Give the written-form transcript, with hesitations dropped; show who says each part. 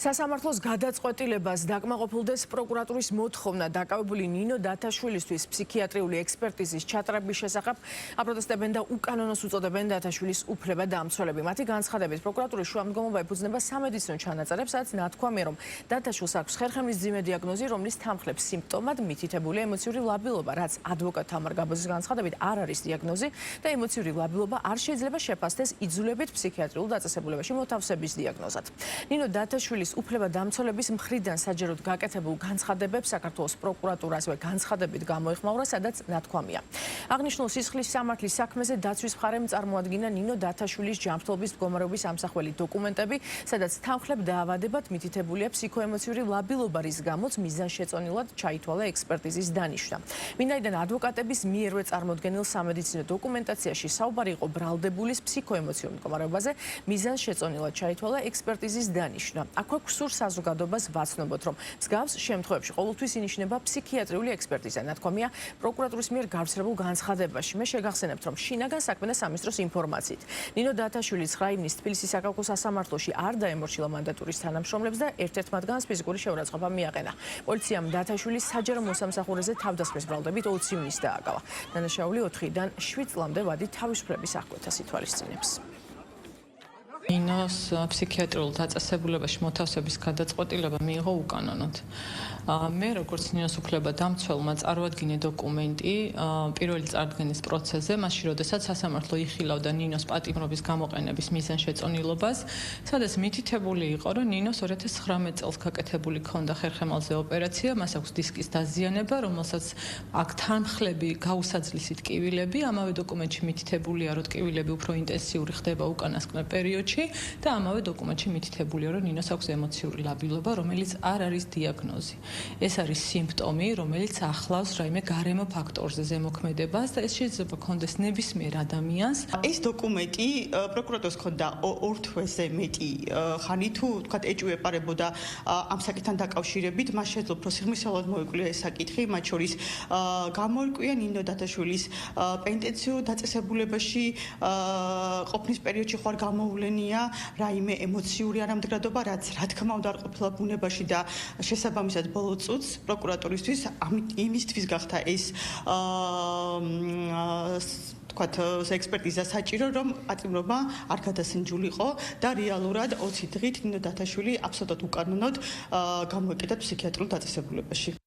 Speaker 1: სასამართლოს გადაწყვეტილებას დაკმაყოფილდეს პროკურატურის მოთხოვნა დაკავებული ნინო დათაშვილისთვის ფსიქიატრიული ექსპერტიზის ჩატარების შესახებ აპროტესტებენ და უკანონოს უწოდებენ დათაშვილის უფლება-დამცველები. მათი განცხადებით პროკურატურის შუამდგომობა ეფუძნება სამედიცინო ჩანაწერებს, სადაც ნათქვამია, რომ დათაშვილს აქვს ხერხემლის მძიმე დიაგნოზი, რომლის თანხლებს სიმპტომად მითითებულია ემოციური ლაბილობა, რაც ადვოკატ თამარ გაბოზის განცხადებით არ არის დიაგნოზი და ემოციური ლაბილობა არ შეიძლება შეფასდეს იძულებით ფსიქიატრიულ დაწესებულებაში მოთავსების დიაგნოზად. ნინო დათაშვილის უფლება-დამცველების მხრიდან საჯაროდ გაკეთებულ განცხადებებს საქართველოს პროკურატურა ასევე განცხადებით გამოეხმაურა, სადაც ნათქვამია. აღნიშნულ სისხლის სამართლის საქმეზე დაცვის მხარემ წარმოადგინა ნინო დათაშვილის ჯანმრთელობის მდგომარეობის ამსახველი დოკუმენტები, სადაც თანხლებ დაავადებად მითითებულია ფსიქოემოციური ლაბილობა, რის გამოც მიზანშეწონილად ჩაითვალა ექსპერტიზის დანიშვნა. ვინაიდან ადვოკატების მიერვე წარმოდგენილ სამედიცინო დოკუმენტაციაში საუბარი იყო ბრალდებულის ფსიქოემოციურ მდგომარეობაზე, მიზანშეწონილად ჩაითვალა ექსპერტიზის დანიშვნა. აქვე გსურს საზოგადოებას ვაცნობოთ, რომ მსგავს შემთხვევებში ყოველთვის ინიშნება ფსიქიატრიული ექსპერტიზა. ნათქვამია პროკურატურის მიერ გავრცელებულ განცხადებაში. მე შეგახსენებთ, რომ შინაგან საქმე და სამინისტროს ინფორმაციით ნინო დათაშვილი 9 ივნისს თბილისის საკალთო სასამართლოში არ დაემორჩილა მანდატურის თანამშრომლებს და ერთ-ერთ მათგანს ფიზიკური შეურაცხყოფა მიაყენა. პოლიციამ დათაშვილის საჯარო მოსამსახურეზე თავდასხმის ბრალდებით 20 ივნისს დააკავა. დანაშაული 4-დან 7 წლამდე ვადი თავისუფლების აღკვეთას ითვალისწინებს.
Speaker 2: ნინოს ფსიქიატრიულ დაწესებულებაში მოთავსების გადაწყვეტილება მიიღო უკანონოდ. მე როგორც ნინოს უფლება-დამცველმა წარვადგინე დოკუმენტი პირველი წარდგენის პროცესზე, მაშინ როდესაც სასამართლო იხილავდა ნინოს პატიმრობის გამოყენების მიზანშეწონილობას, სადაც მითითებული იყო, რომ ნინოს 2019 წელს გაკეთებული ჰქონდა ხერხემალზე ოპერაცია, მას აქვს დისკის დაზიანება, რომელსაც აქ თანხლები გაუსაძლისი ტკივილები, ამავე დოკუმენტში მითითებულია, რომ ტკივილები უფრო ინტენსიური ხდება უკანასკნელ პერიოდში და ამავე დოკუმენტში მითითებულია, რომ ნინოს აქვს ემოციური ლაბილობა, რომელიც არ არის დიაგნოზი. ეს არის სიმპტომი, რომელიც ახლავს რაიმე გარემო ფაქტორზე ზემოქმედებას და ეს შეიძლება კონდეს ნებისმიერ ადამიანს.
Speaker 3: ეს დოკუმენტი პროკურატურას ჰქონდა 2 თვეზე მეტი ხანი თუ თქვათ ეჭვი ეპარებოდა ამ საკითხთან დაკავშირებით, მას შეძლო უფრო სიღრმისეულად მოიკვლიო ეს საკითხი, მათ შორის გამოიკვია ნინო დათაშვილის პენტენციურ დაწესებულებაში ყოფნის პერიოდში ხარ გამოვლენია რაიმე ემოციური არამდგრადობა, რაც რა თქმა უნდა არ ყოფილა ბუნებაში და შესაბამისად ბოლო წუთს პროკურატურისთვის იმისთვის გახდა ეს თქვათ ექსპერტიზა საჭირო, რომ პატიმრობა არ გადასინჯულიყო და რეალურად 20 დღით ნინო დათაშვილი აბსოლუტურად უკანონოდ გამოეკიდა ფსიქიატრიულ დაწესებულებაში.